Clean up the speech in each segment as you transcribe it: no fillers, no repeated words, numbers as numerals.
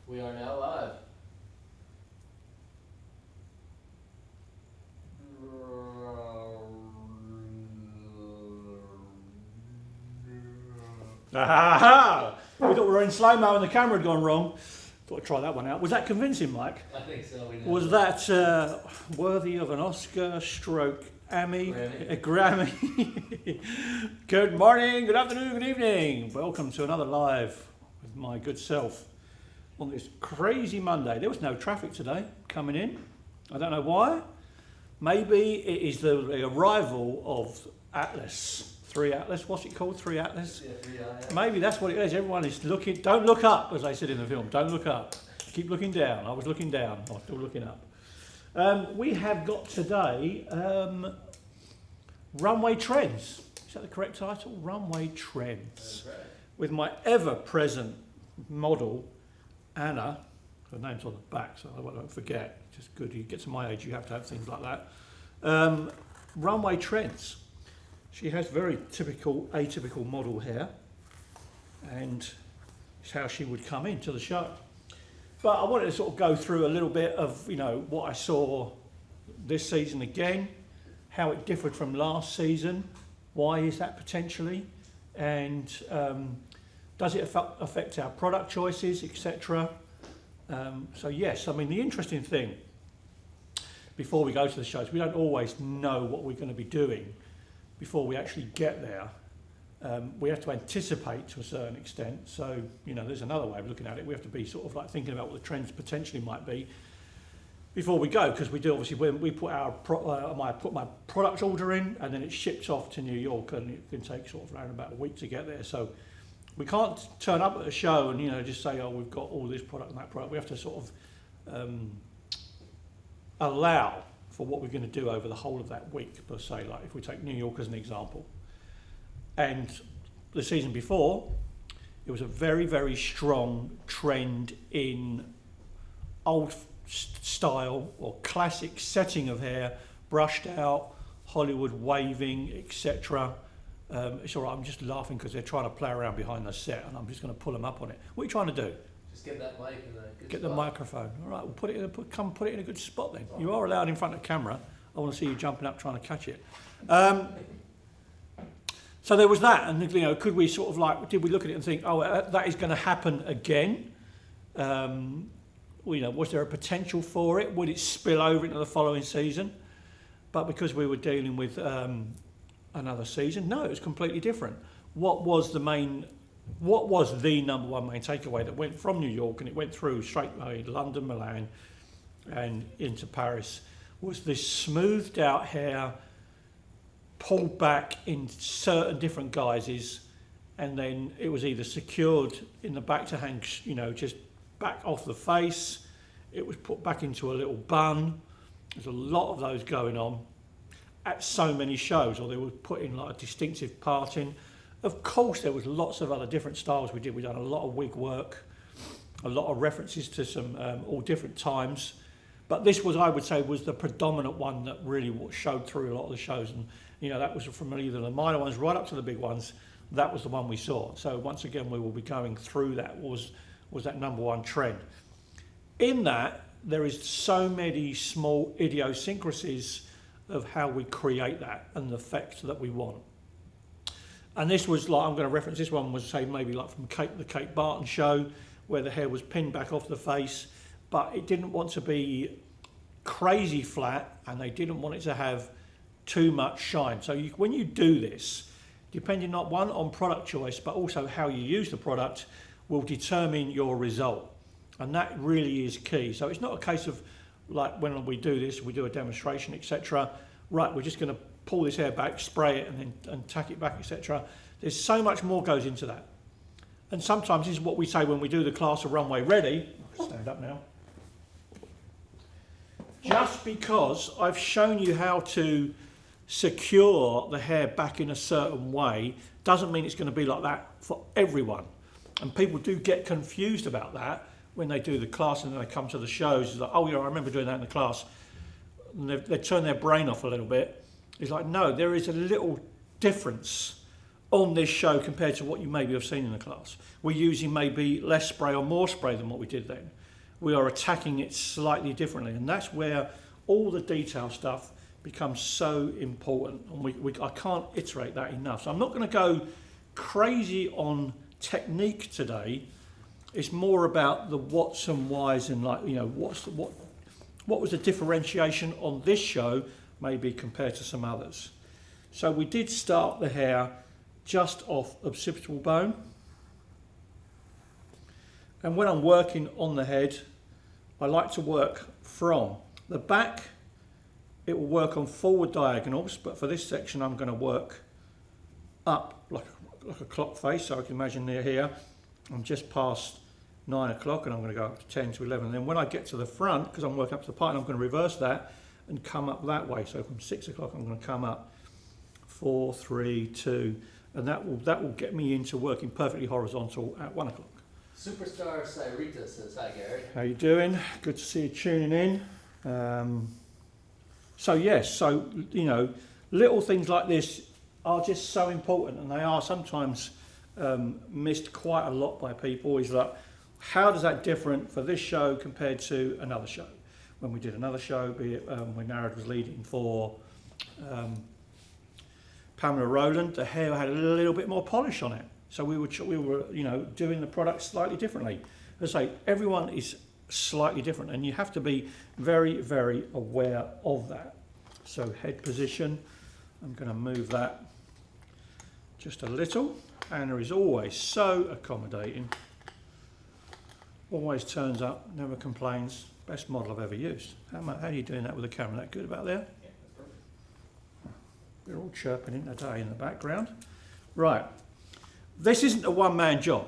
We are now live. Aha! We thought we were in slow-mo and the camera had gone wrong. Thought I'd try that one out. Was that convincing, Mike? I think so. Was that worthy of an Oscar stroke Emmy? Grammy. A Grammy? Good morning, good afternoon, good evening. Welcome to another live with my good self on this crazy Monday. There was no traffic today coming in. I don't know why. Maybe it is the arrival of Atlas. 3 Atlas, what's it called? 3 Atlas? Yeah, 3 yeah. Maybe that's what it is. Everyone is looking. Don't look up, as they said in the film. Don't look up. Keep looking down. I was looking down. I'm still looking up. We have got today Runway Trends. Is that the correct title? Runway Trends. That's right. With my ever-present model, Anna. Her name's on the back, so I won't forget. Just good. You get to my age, you have to have things like that. Runway Trends. She has very typical, atypical model hair, and it's how she would come into the show. But I wanted to sort of go through a little bit of, what I saw this season again, how it differed from last season, why is that potentially, and does it affect our product choices, etc. So yes, I mean, the interesting thing, before we go to the shows, we don't always know what we're going to be doing before we actually get there. We have to anticipate to a certain extent. So, there's another way of looking at it. We have to be sort of like thinking about what the trends potentially might be before we go, because we do obviously, when we put I put my product order in, and then it ships off to New York, and it can take sort of around about a week to get there. So we can't turn up at a show and just say, oh, we've got all this product and that product. We have to sort of allow for what we're going to do over the whole of that week, per se. Like if we take New York as an example, and the season before, it was a very, very strong trend in old style or classic setting of hair, brushed out, Hollywood waving, etc. It's all right, I'm just laughing because they're trying to play around behind the set, and I'm just going to pull them up on it. What are you trying to do? Just get that mic in a good Get spot. the microphone. All right, we'll put it in a good spot then. You are allowed in front of camera. I want to see you jumping up trying to catch it. So there was that, and could we sort of like, did we look at it and think, oh, that is going to happen again? Was there a potential for it? Would it spill over into the following season? But because we were dealing with another season, no, it was completely different. What was the number one main takeaway that went from New York and it went through straight away London, Milan, and into Paris, was this smoothed out hair, pulled back in certain different guises, and then it was either secured in the back to hang, just back off the face. It was put back into a little bun. There's a lot of those going on at so many shows, or they were put in like a distinctive parting. Of course, there was lots of other different styles we did. We've done a lot of wig work, a lot of references to some all different times. But this was, I would say, was the predominant one that really showed through a lot of the shows. And, that was from either the minor ones right up to the big ones. That was the one we saw. So once again, we will be going through that, was that number one trend. In that, there is so many small idiosyncrasies of how we create that and the effect that we want. And this was like, I'm going to reference this one, was say maybe like from the Kate Barton show, where the hair was pinned back off the face, but it didn't want to be crazy flat, and they didn't want it to have too much shine. So when you do this, depending not one on product choice, but also how you use the product, will determine your result. And that really is key. So it's not a case of like when we do this, we do a demonstration, etc. Right, we're just going to pull this hair back, spray it, and tack it back, etc. There's so much more goes into that. And sometimes this is what we say when we do the class of Runway Ready. I'll stand up now. Just because I've shown you how to secure the hair back in a certain way doesn't mean it's going to be like that for everyone. And people do get confused about that when they do the class and then they come to the shows. It's like, oh yeah, I remember doing that in the class. And they turn their brain off a little bit. It's like, no, there is a little difference on this show compared to what you maybe have seen in the class. We're using maybe less spray or more spray than what we did then. We are attacking it slightly differently, and that's where all the detail stuff becomes so important, and I can't iterate that enough. So I'm not going to go crazy on technique today. It's more about the whats and whys, and like, you know, what was the differentiation on this show maybe compared to some others. So we did start the hair just off occipital bone, and when I'm working on the head, I like to work from the back. It will work on forward diagonals, but for this section I'm going to work up like a clock face. So I can imagine near here I'm just past 9 o'clock, and I'm going to go up to 10 to 11, and then when I get to the front, because I'm working up to the part, I'm going to reverse that and come up that way. So from 6 o'clock I'm going to come up 4, 3, 2, and that will get me into working perfectly horizontal at 1 o'clock. Superstar Cyrita says, hi Gary. How you doing? Good to see you tuning in. So yes, so you know, little things like this are just so important, and they are sometimes missed quite a lot by people. Is like, how does that different for this show compared to another show? When we did another show, be it when Narad was leading for Pamela Rowland, the hair had a little bit more polish on it. So we were you know, doing the product slightly differently. As I say, everyone is slightly different, and you have to be very, very aware of that. So head position, I'm going to move that just a little. Anna is always so accommodating. Always turns up, never complains. Best model I've ever used. How are you doing that with the camera? That good about there? Yeah, that's perfect. We're all chirping in today in the background. Right. This isn't a one-man job.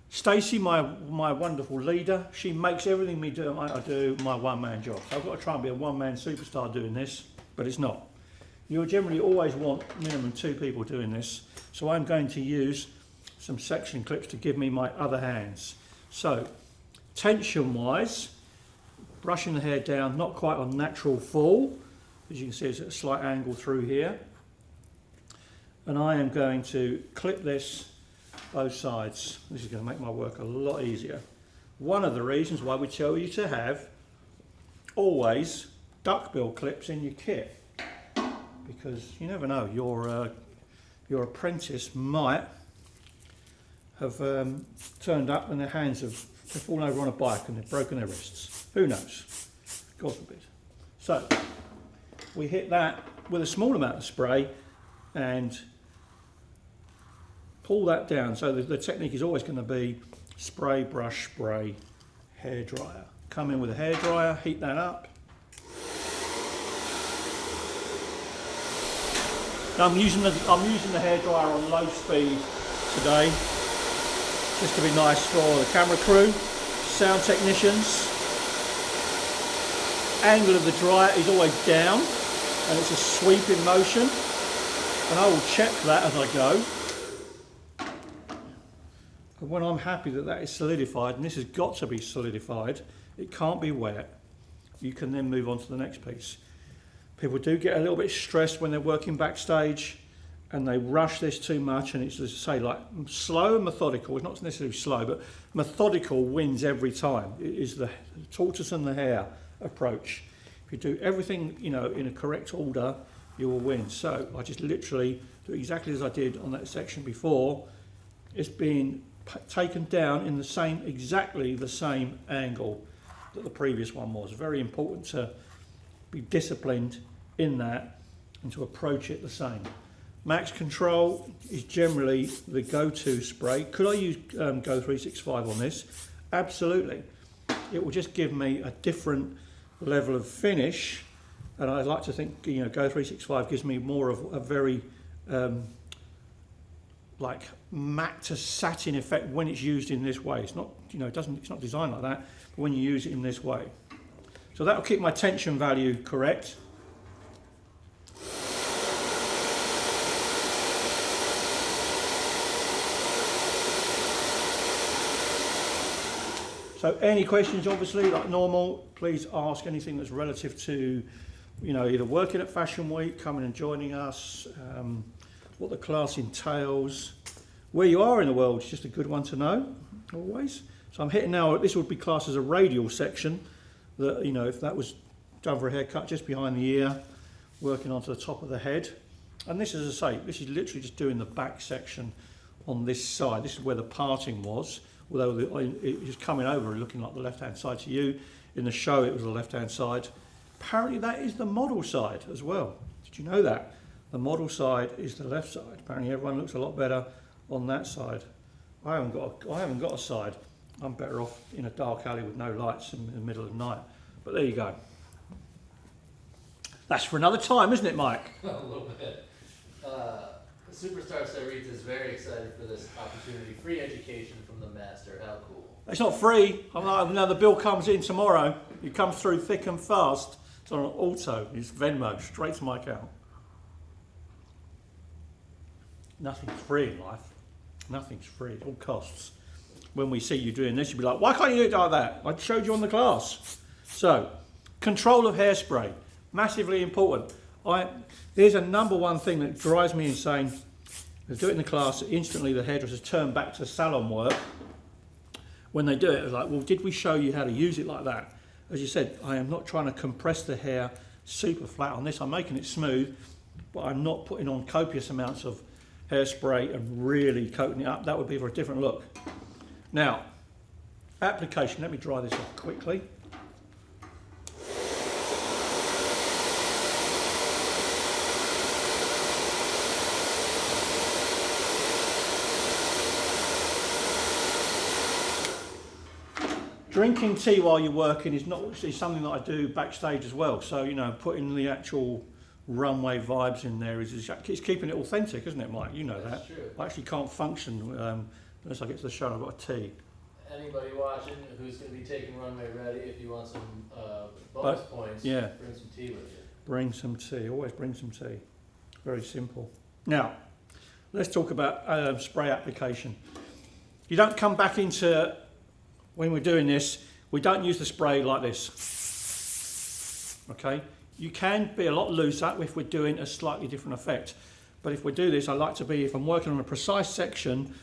Stacey, my wonderful leader, she makes everything I do my one-man job. So I've got to try and be a one-man superstar doing this, but it's not. You'll generally always want minimum 2 people doing this. So I'm going to use some section clips to give me my other hands. So tension-wise, brushing the hair down, not quite on natural fall. As you can see, it's at a slight angle through here. And I am going to clip this both sides. This is going to make my work a lot easier. One of the reasons why we tell you to have always duckbill clips in your kit, because you never know, your apprentice might have turned up and their hands have fallen over on a bike and they've broken their wrists. Who knows? God forbid. So we hit that with a small amount of spray and pull that down. So the technique is always going to be spray, brush, spray, hairdryer. Come in with a hairdryer, heat that up. Now I'm using the hairdryer on low speed today, just to be nice for the camera crew, sound technicians. Angle of the dryer is always down, and it's a sweeping motion, and I will check that as I go. And when I'm happy that that is solidified, and this has got to be solidified, it can't be wet, you can then move on to the next piece. People do get a little bit stressed when they're working backstage and they rush this too much, and it's, as I say, like slow and methodical. It's not necessarily slow, but methodical wins every time. It is the tortoise and the hare approach. If you do everything, you know, in a correct order, you will win. So I just literally do exactly as I did on that section before. It's being taken down in exactly the same angle that the previous one was. Very important to be disciplined in that and to approach it the same. Max Control is generally the go-to spray. Could I use Go 365 on this? Absolutely. It will just give me a different level of finish, and I like to think, you know, Go 365 gives me more of a very like matte to satin effect when it's used in this way. It's not, you know, it's not designed like that, but when you use it in this way. So that'll keep my tension value correct. So any questions, obviously, like normal, please ask anything that's relative to, you know, either working at Fashion Week, coming and joining us, what the class entails, where you are in the world is just a good one to know, always. So I'm hitting now, this would be classed as a radial section, that, you know, if that was done for a haircut just behind the ear, working onto the top of the head. And this, as I say, this is literally just doing the back section on this side. This is where the parting was, although it was coming over and looking like the left-hand side to you. In the show, it was the left-hand side. Apparently, that is the model side as well. Did you know that? The model side is the left side. Apparently, everyone looks a lot better on that side. I haven't got a side. I'm better off in a dark alley with no lights in the middle of the night. But there you go. That's for another time, isn't it, Mike? A little bit. Superstar Sarita is very excited for this opportunity. Free education from the master. How cool. It's not free. I'm like, now the bill comes in tomorrow. It comes through thick and fast. It's on auto. It's Venmo, straight to my account. Nothing's free in life. Nothing's free. It all costs. When we see you doing this, you'll be like, why can't you do it like that? I showed you on the class. So, control of hairspray. Massively important. There's a number one thing that drives me insane. They do it in the class, instantly the hairdressers turn back to salon work. When they do it, it's like, well, did we show you how to use it like that? As you said, I am not trying to compress the hair super flat on this. I'm making it smooth, but I'm not putting on copious amounts of hairspray and really coating it up. That would be for a different look. Now, application. Let me dry this off quickly. Drinking tea while you're working is something that I do backstage as well. So, you know, putting the actual runway vibes in there it's keeping it authentic, isn't it, Mike? You know that. True. I actually can't function unless I get to the show and I've got a tea. Anybody watching who's going to be taking runway ready, if you want some bonus points, yeah, bring some tea with you. Bring some tea. Always bring some tea. Very simple. Now, let's talk about spray application. You don't come back into... When we're doing this, we don't use the spray like this, okay? You can be a lot looser if we're doing a slightly different effect. But if we do this, I like to be, if I'm working on a precise section,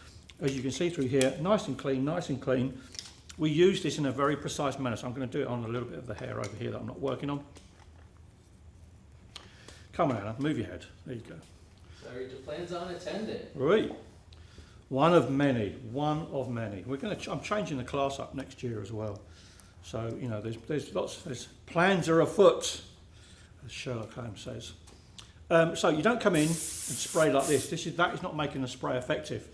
as you can see through here, nice and clean, we use this in a very precise manner. So I'm going to do it on a little bit of the hair over here that I'm not working on. Come on, Anna, move your head. There you go. Sarita plans on attending. Right. One of many. I'm changing the class up next year as well. So, you know, there's plans are afoot, as Sherlock Holmes says. So you don't come in and spray like this. That is not making the spray effective.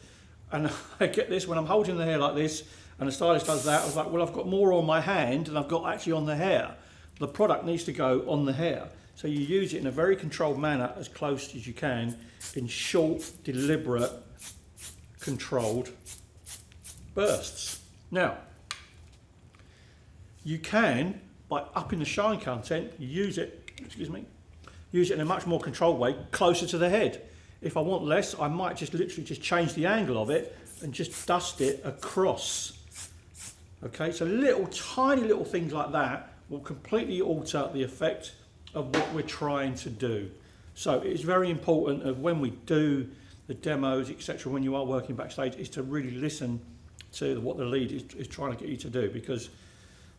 And I get this when I'm holding the hair like this, and the stylist does that. I was like, well, I've got more on my hand than I've got actually on the hair. The product needs to go on the hair. So you use it in a very controlled manner, as close as you can, in short, deliberate, controlled bursts. Now, you can, by upping the shine content, use it in a much more controlled way, closer to the head. If I want less, I might just literally just change the angle of it and just dust it across. Okay, so tiny little things like that will completely alter the effect of what we're trying to do. So it's very important of when we do the demos, etc., when you are working backstage, is to really listen to what the lead is trying to get you to do, because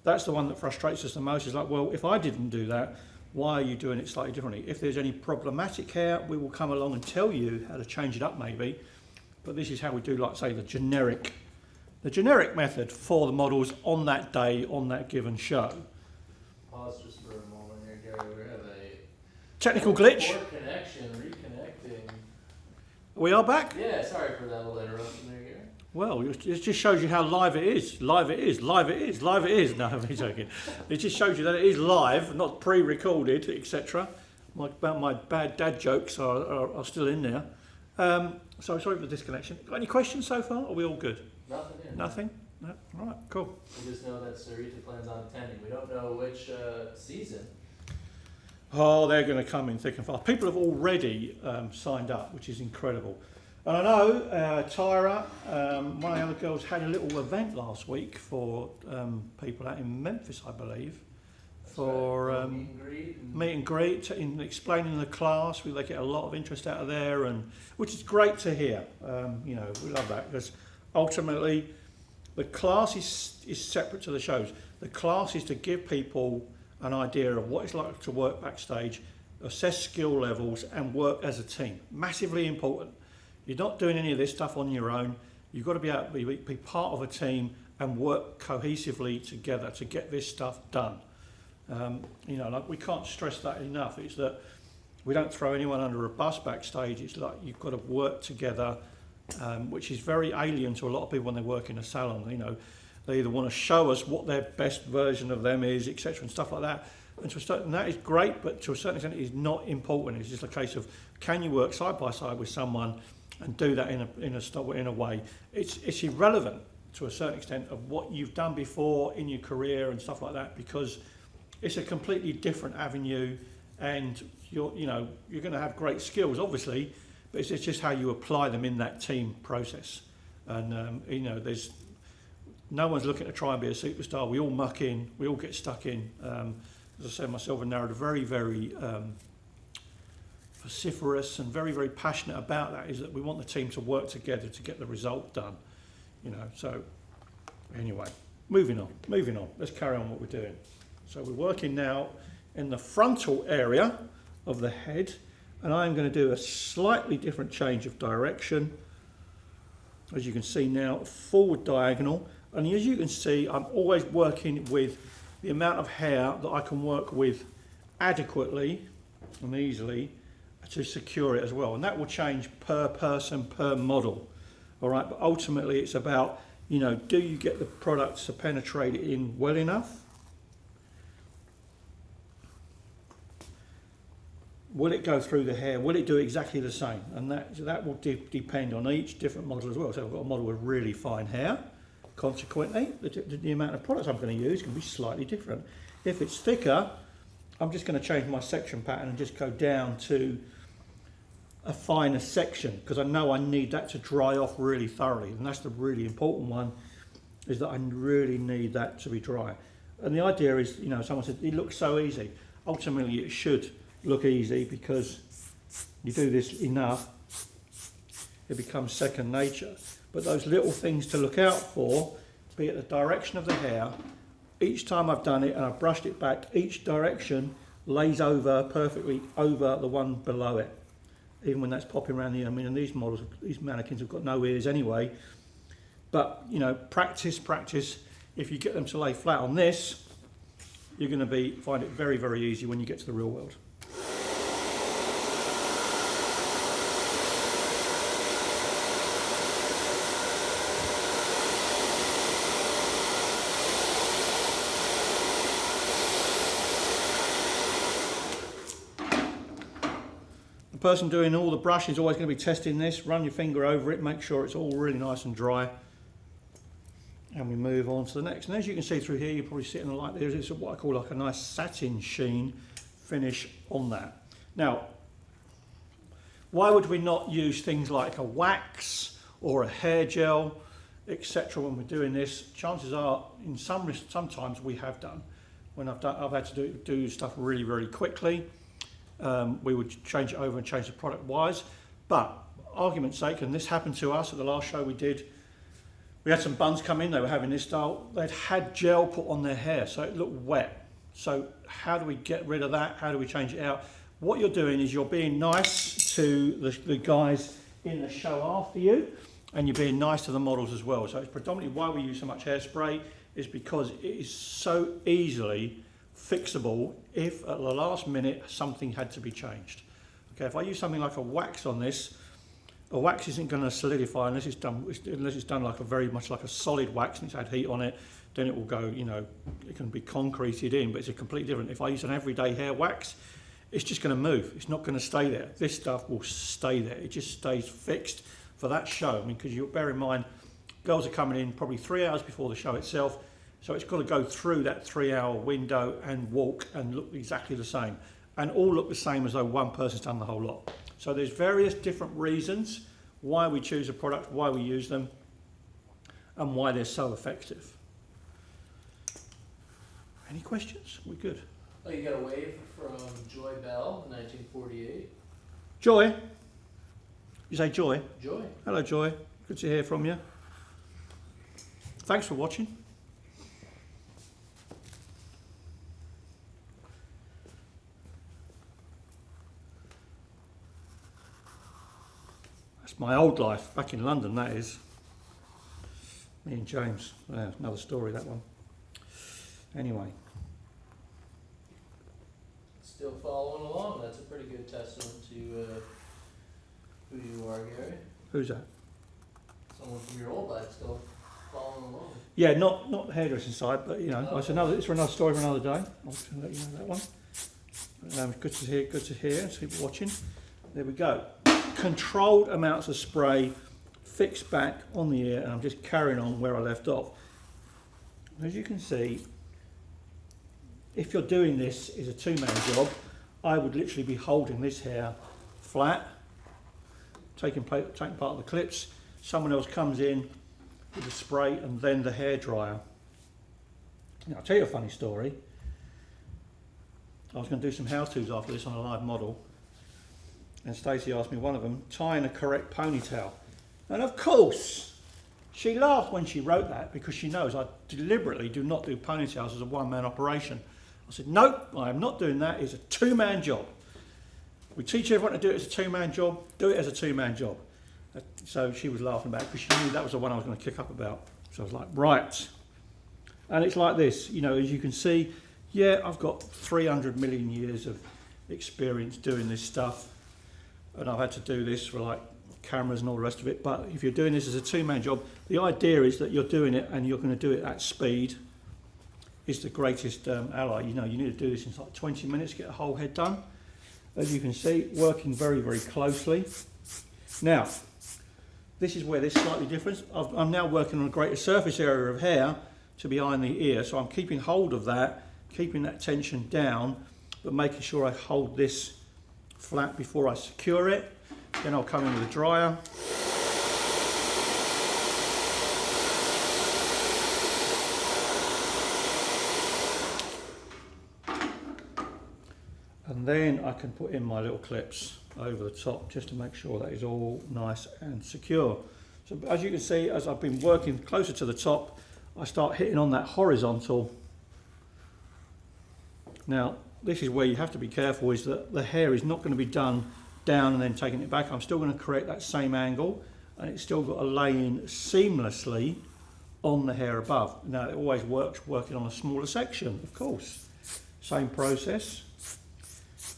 that's the one that frustrates us the most. Is like, well, if I didn't do that, why are you doing it slightly differently? If there's any problematic hair, we will come along and tell you how to change it up maybe, but this is how we do, like, say, the generic method for the models on that day, on that given show. Pause just for a moment here, Gary. We have a Technical glitch. poor connection, reconnecting. We are back? Yeah, sorry for that little interruption there, Gary. Well, it just shows you how live it is. Live it is. No, I'm joking. It just shows you that it is live, not pre-recorded, etc. My bad dad jokes are still in there. So sorry for the disconnection. Got any questions so far? Are we all good? Nothing in. Nothing? No? All right, cool. We just know that Sarita plans on attending. We don't know which season. Oh, they're going to come in thick and fast. People have already signed up, which is incredible. And I know Tyra, one of the other girls, had a little event last week for people out in Memphis, I believe, for Right. Meet and greet. meet and greet, in explaining the class. They get a lot of interest out of there, and which is great to hear. You know, we love that because ultimately the class is separate to the shows. The class is to give people an idea of what it's like to work backstage, assess skill levels, and work as a team. Massively important. You're not doing any of this stuff on your own. You've got to be able to be part of a team and work cohesively together to get this stuff done. You know, like we can't stress that enough. It's that we don't throw anyone under a bus backstage. It's like you've got to work together, which is very alien to a lot of people when they work in a salon. You know, they either want to show us what their best version of them is, etc., and stuff like that. And to a certain, that is great, but to a certain extent, it is not important. It's just a case of can you work side by side with someone and do that in a way. It's irrelevant to a certain extent of what you've done before in your career and stuff like that, because it's a completely different avenue, and you're going to have great skills, obviously, but it's just how you apply them in that team process. And you know, there's no one's looking to try and be a superstar. We all muck in, we all get stuck in. As I said, myself and Narad are very, very vociferous and very, very passionate about that. Is that we want the team to work together to get the result done. You know. So anyway, moving on. Let's carry on what we're doing. So we're working now in the frontal area of the head, and I'm going to do a slightly different change of direction. As you can see now, forward diagonal, and as you can see, I'm always working with the amount of hair that I can work with adequately and easily to secure it as well, and that will change per person, per model. All right, but ultimately it's about, you know, do you get the products to penetrate it in well enough? Will it go through the hair? Will it do exactly the same? And that will depend on each different model as well. So I've got a model with really fine hair. Consequently, the amount of products I'm going to use can be slightly different. If it's thicker, I'm just going to change my section pattern and just go down to a finer section, because I know I need that to dry off really thoroughly. And that's the really important one, is that I really need that to be dry. And the idea is, you know, someone said, it looks so easy. Ultimately, it should look easy, because you do this enough, it becomes second nature. But those little things to look out for, be it the direction of the hair, each time I've done it and I've brushed it back, each direction lays over perfectly over the one below it. Even when that's popping around the ear. I mean, and these models, these mannequins have got no ears anyway. But, you know, practice. If you get them to lay flat on this, you're going to find it very, very easy when you get to the real world. The person doing all the brushing is always going to be testing this. Run your finger over it, make sure it's all really nice and dry. And we move on to the next. And as you can see through here, you're probably sitting like this. It's what I call like a nice satin sheen finish on that. Now, why would we not use things like a wax or a hair gel, etc. when we're doing this? Chances are, sometimes we have done. When I've had to do stuff really, really quickly. We would change it over and change the product wise, but argument's sake, and this happened to us at the last show we did, we had some buns come in, they were having this style, they'd had gel put on their hair, so it looked wet. So how do we get rid of that? How do we change it out? What you're doing is you're being nice to the guys in the show after you, and you're being nice to the models as well. So it's predominantly why we use so much hairspray, is because it is so easily fixable if at the last minute something had to be changed. Okay, if I use something like a wax on this, a wax isn't going to solidify unless it's done like very much like a solid wax and it's had heat on it. Then it will go, you know, it can be concreted in, but it's a completely different. If I use an everyday hair wax, it's just going to move. It's not going to stay there. This stuff will stay there. It just stays fixed for that show. I mean, because you bear in mind, girls are coming in probably 3 hours before the show itself. So it's got to go through that 3 hour window and walk and look exactly the same. And all look the same as though one person's done the whole lot. So there's various different reasons why we choose a product, why we use them, and why they're so effective. Any questions? We're good. Oh, you got a wave from Joy Bell in 1948. Joy? You say Joy? Joy. Hello, Joy. Good to hear from you. Thanks for watching. That's my old life, back in London, that is. Me and James. Yeah, another story, that one. Anyway. Still following along. That's a pretty good testament to who you are, Gary. Who's that? Someone from your old life still following along. Yeah, not the hairdressing side, but you know, it's for another story for another day. I'll just let you know that one. Good to hear. Keep watching. There we go. Controlled amounts of spray, fixed back on the ear, and I'm just carrying on where I left off. As you can see, if you're doing this as a two-man job, I would literally be holding this hair flat, taking part of the clips. Someone else comes in with the spray and then the hairdryer. Now, I'll tell you a funny story. I was going to do some how-tos after this on a live model, and Stacey asked me one of them, tying a correct ponytail. And of course, she laughed when she wrote that because she knows I deliberately do not do ponytails as a one-man operation. I said, nope, I am not doing that. It's a two-man job. We teach everyone to do it as a two-man job. Do it as a two-man job. So she was laughing about it because she knew that was the one I was going to kick up about. So I was like, right. And it's like this, you know, as you can see, yeah, I've got 300 million years of experience doing this stuff. And I've had to do this for like cameras and all the rest of it. But if you're doing this as a two-man job, the idea is that you're doing it and you're going to do it at speed. Is the greatest ally. You know, you need to do this in like 20 minutes, get a whole head done. As you can see, working very, very closely. Now, this is where this slightly different. I'm now working on a greater surface area of hair to behind the ear, so I'm keeping hold of that, keeping that tension down, but making sure I hold this flat before I secure it. Then I'll come in with a dryer. And then I can put in my little clips over the top just to make sure that is all nice and secure. So as you can see, as I've been working closer to the top, I start hitting on that horizontal. Now, this is where you have to be careful, is that the hair is not going to be done down and then taking it back. I'm still going to create that same angle, and it's still got to lay in seamlessly on the hair above. Now, it always works working on a smaller section, of course. Same process.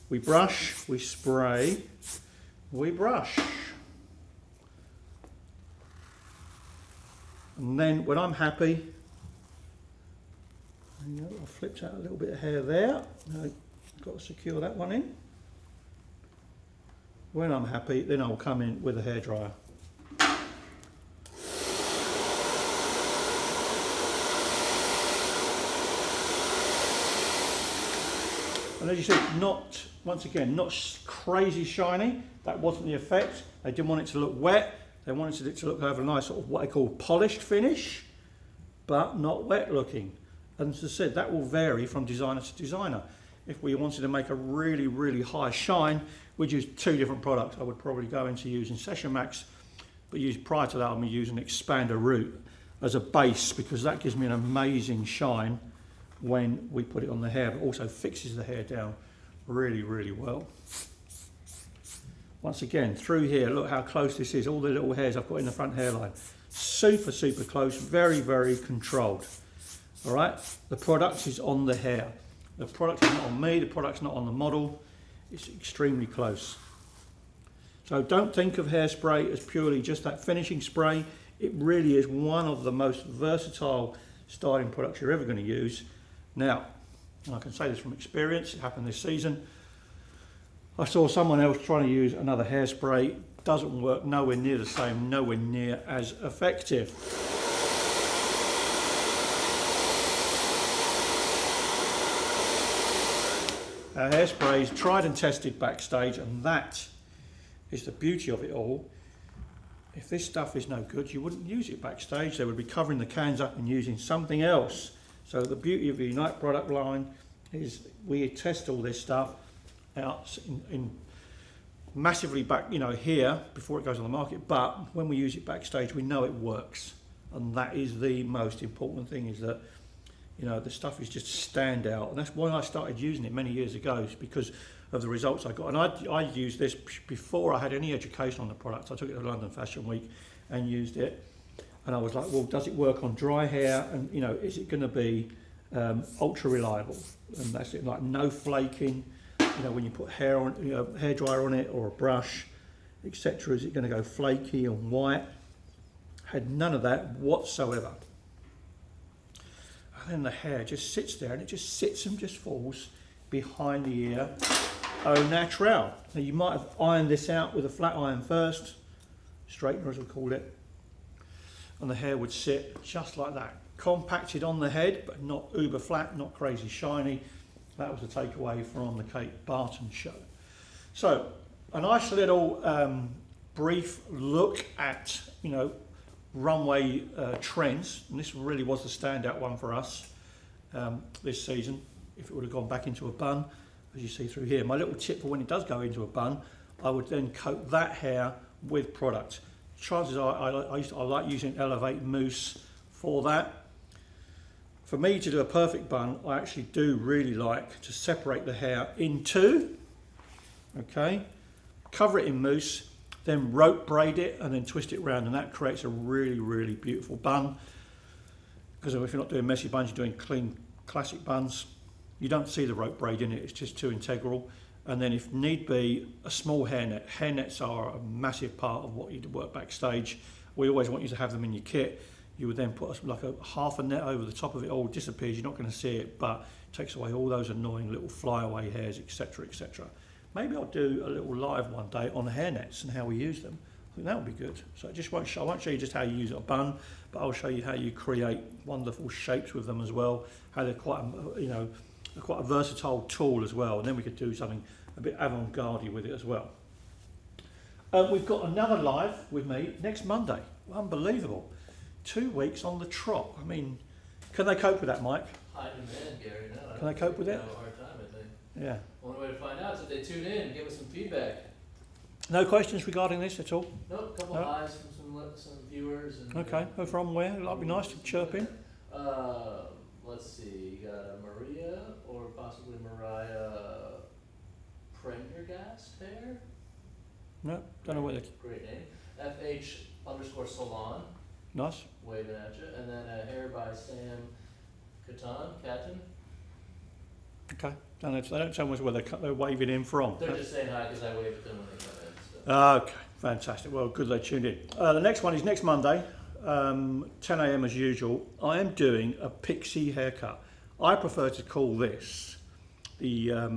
We brush, we spray, we brush. And then when I'm happy, I've flipped out a little bit of hair there. Now, got to secure that one in. When I'm happy, then I'll come in with a hairdryer. And as you see, once again, not crazy shiny. That wasn't the effect. They didn't want it to look wet. They wanted it to look over a nice sort of what I call polished finish, but not wet looking. And as I said, that will vary from designer to designer. If we wanted to make a really, really high shine, we'd use two different products. I would probably go into using Session Max, but prior to that, I'll be using Expander Root as a base because that gives me an amazing shine when we put it on the hair, but also fixes the hair down really, really well. Once again, through here, look how close this is, all the little hairs I've got in the front hairline. Super, super close, very, very controlled. All right, the product is on the hair. The product is not on me, the product's not on the model. It's extremely close. So don't think of hairspray as purely just that finishing spray. It really is one of the most versatile styling products you're ever going to use. Now, and I can say this from experience, it happened this season. I saw someone else trying to use another hairspray. Doesn't work, nowhere near the same, nowhere near as effective. Our hairspray is tried and tested backstage, and that is the beauty of it all. If this stuff is no good, you wouldn't use it backstage. They would be covering the cans up and using something else. So the beauty of the Unite product line is we test all this stuff out in massively back, here before it goes on the market. But when we use it backstage, we know it works, and that is the most important thing. Is that the stuff is just stand out, and that's why I started using it many years ago, is because of the results I got. And I used this before I had any education on the product. I took it to London Fashion Week and used it, and I was like, well, does it work on dry hair? And is it going to be ultra reliable? And that's it, like no flaking. When you put hair on, hair dryer on it or a brush, etc. Is it going to go flaky and white? Had none of that whatsoever. And then the hair just sits there, and it just sits and just falls behind the ear, au naturel. Now you might have ironed this out with a flat iron first, straightener as we call it, and the hair would sit just like that, compacted on the head, but not uber flat, not crazy shiny. That was the takeaway from the Kate Barton show. So a nice little brief look at runway trends, and this really was the standout one for us this season. If it would have gone back into a bun, as you see through here, my little tip for when it does go into a bun, I would then coat that hair with product. Chances are I like using Elevate Mousse for that. For me to do a perfect bun, I actually do really like to separate the hair in two, okay, cover it in mousse, then rope braid it and then twist it around, and that creates a really, really beautiful bun. Because if you're not doing messy buns, you're doing clean classic buns, you don't see the rope braid in it, it's just too integral. And then if need be, a small hairnet. Hairnets are a massive part of what you do work backstage. We always want you to have them in your kit. You would then put like a half a net over the top of it, all disappears, you're not going to see it, but it takes away all those annoying little flyaway hairs, etc, etc. Maybe I'll do a little live one day on hairnets and how we use them. I think that would be good. So I won't show you just how you use a bun, but I'll show you how you create wonderful shapes with them as well, how they're quite a versatile tool as well, and then we could do something a bit avant-garde with it as well. We've got another live with me next Monday. Unbelievable. 2 weeks on the trot. I mean, can they cope with that, Mike? High demand, Gary. No, Can they cope with it? Have a hard time, I think. Yeah. Only way to find out is if they tune in and give us some feedback. No questions regarding this at all? Nope, a couple No? highs from some viewers. And, Okay. Who from where? That'd be nice to chirp in. Let's see. You got Maria or possibly Mariah Prendergast there. No, don't know whether. Great name. FH_Salon. Nice. Waving at you. And then hair by Sam Catton. Okay. They don't tell us where they're waving in from. They're just saying hi because I wave at them when they come in. So. Okay, fantastic. Well, good they tuned in. The next one is next Monday, 10 a.m. as usual. I am doing a pixie haircut. I prefer to call this the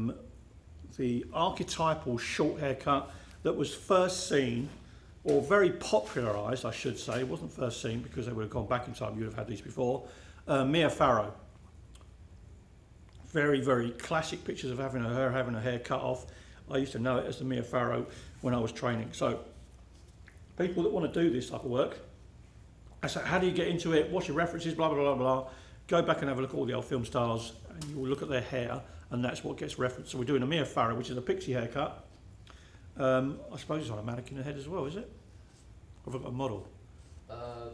archetypal short haircut that was first seen, or very popularised, I should say. It wasn't first seen because they would have gone back in time. You would have had these before. Mia Farrow. Very, very classic pictures of her having her hair cut off. I used to know it as the Mia Farrow when I was training. So people that want to do this type of work, I say, how do you get into it? What's your references? Blah, blah, blah, blah. Go back and have a look at all the old film stars, and you will look at their hair, and that's what gets referenced. So we're doing a Mia Farrow, which is a pixie haircut. I suppose it's on a mannequin head as well, is it? Or have I got a model?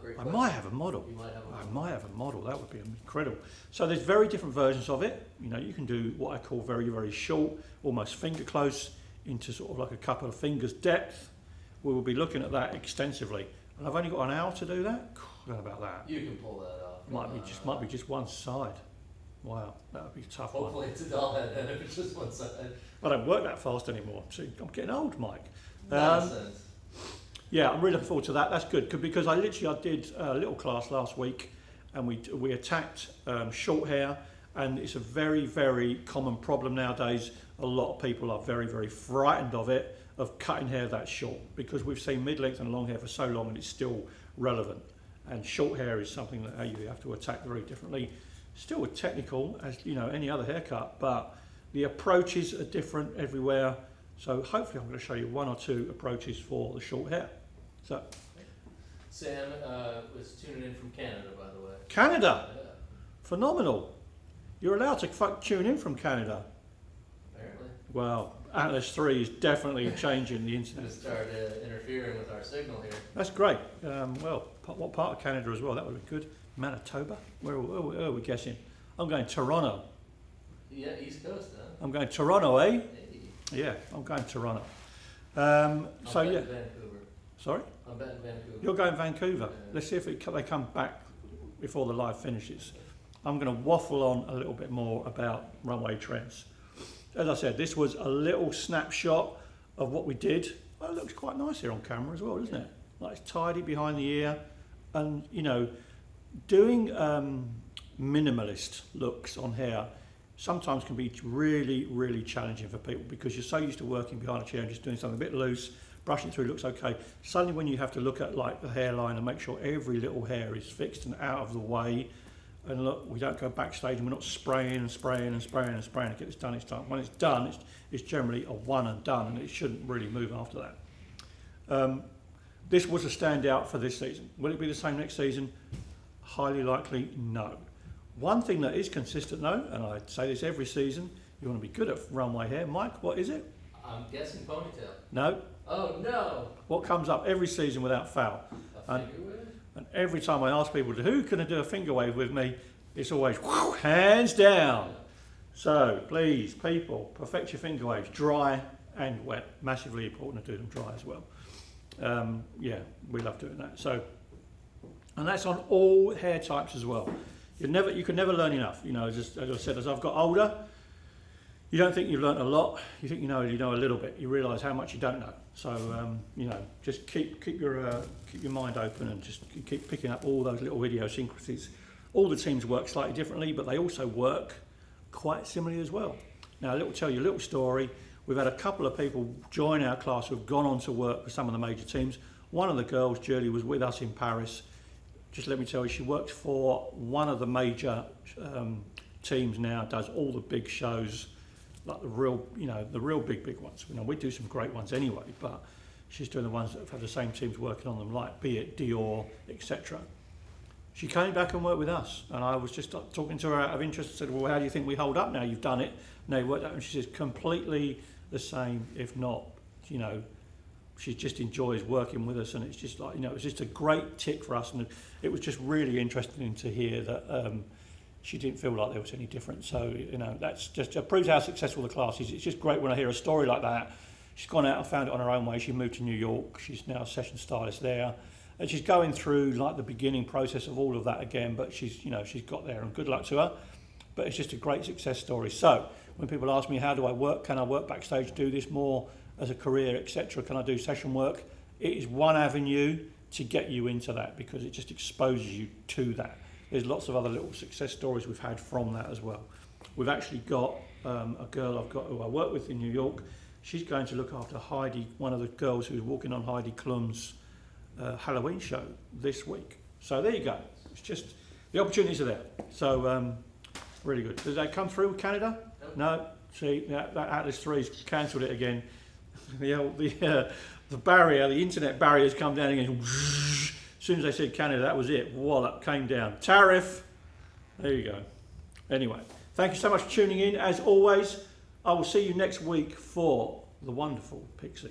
Great I question. might have a model. You might have a model. I might have a model. That would be incredible. So there's very different versions of it. You can do what I call very, very short, almost finger close, into sort of like a couple of fingers depth. We will be looking at that extensively. And I've only got an hour to do that. I don't know about that. You can pull that off. Might be just one side. Wow, that would be a tough Hopefully one. it's a doll head and if it's just one side. I don't work that fast anymore. See, I'm getting old, Mike. Nonsense. Yeah, I'm really looking forward to that. That's good because I did a little class last week, and we attacked short hair, and it's a very, very common problem nowadays. A lot of people are very, very frightened of it, of cutting hair that short, because we've seen mid-length and long hair for so long and it's still relevant. And short hair is something that you have to attack very differently. Still technical as any other haircut, but the approaches are different everywhere. So hopefully I'm going to show you one or two approaches for the short hair. So, Sam was tuning in from Canada, by the way. Canada, Yeah. phenomenal. You're allowed to tune in from Canada. Apparently. Well, Atlas 3 is definitely changing the It's internet. gonna start interfering with our signal here. That's great. Well, what part of Canada as well? That would be good. Manitoba? Where are we guessing? I'm going Toronto. Yeah, East Coast, huh? I'm going Toronto, eh? Hey. Yeah, I'm going Toronto. I'm So betting yeah, Vancouver. sorry? I'm betting Vancouver. You're going Vancouver. Yeah. Let's see if they come back before the live finishes. I'm going to waffle on a little bit more about runway trends. As I said, this was a little snapshot of what we did. Well, it looks quite nice here on camera as well, doesn't it? Like it's tidy behind the ear, and you know, doing minimalist looks on hair sometimes can be really, really challenging for people because you're so used to working behind a chair and just doing something a bit loose, brushing through looks okay. Suddenly when you have to look at like the hairline and make sure every little hair is fixed and out of the way, and look, we don't go backstage and we're not spraying and spraying and spraying and spraying to get this done each time. When it's done, it's generally a one and done, and it shouldn't really move after that. This was a standout for this season. Will it be the same next season? Highly likely, no. One thing that is consistent though, and I say this every season, you want to be good at runway hair. Mike, what is it? I'm guessing ponytail. No. Oh no! What comes up every season without fail? A finger wave? And every time I ask people, who can do a finger wave with me? It's always, whoo, hands down. So please, people, perfect your finger waves, dry and wet. Massively important to do them dry as well. Yeah, we love doing that. So, and that's on all hair types as well. You can never learn enough. You know, just as I said, as I've got older, you don't think you've learnt a lot. You think you know a little bit. You realise how much you don't know. So you know, just keep your mind open and just keep picking up all those little idiosyncrasies. All the teams work slightly differently, but they also work quite similarly as well. Now, tell you a little story. We've had a couple of people join our class who've gone on to work for some of the major teams. One of the girls, Julie, was with us in Paris. Just let me tell you, she works for one of the major teams now, does all the big shows, like the real big ones. You know, we do some great ones anyway, but she's doing the ones that have had the same teams working on them, like be it Dior, etc. She came back and worked with us, and I was just talking to her out of interest and said, well, how do you think we hold up now you've done it? And they worked out, and she says completely the same, if not, you know, she just enjoys working with us, and it's just like, you know, it was just a great tick for us, and it was just really interesting to hear that she didn't feel like there was any difference. So, you know, that's just proves how successful the class is. It's just great when I hear a story like that. She's gone out and found it on her own way. She moved to New York. She's now a session stylist there. And she's going through like the beginning process of all of that again, but she's got there, and good luck to her. But it's just a great success story. So when people ask me, how do I work? Can I work backstage, do this more as a career, etc.? Can I do session work? It is one avenue to get you into that because it just exposes you to that. There's lots of other little success stories we've had from that as well. We've actually got a girl who I work with in New York. She's going to look after Heidi, one of the girls who's walking on Heidi Klum's Halloween show this week. So there you go. It's just, the opportunities are there. So really good. Did they come through with Canada? No. See, that Atlas 3's cancelled it again. The barrier, the internet barrier's come down again. As soon as they said Canada, that was it. Wallop, came down. Tariff. There you go. Anyway, thank you so much for tuning in. As always, I will see you next week for the wonderful Pixie.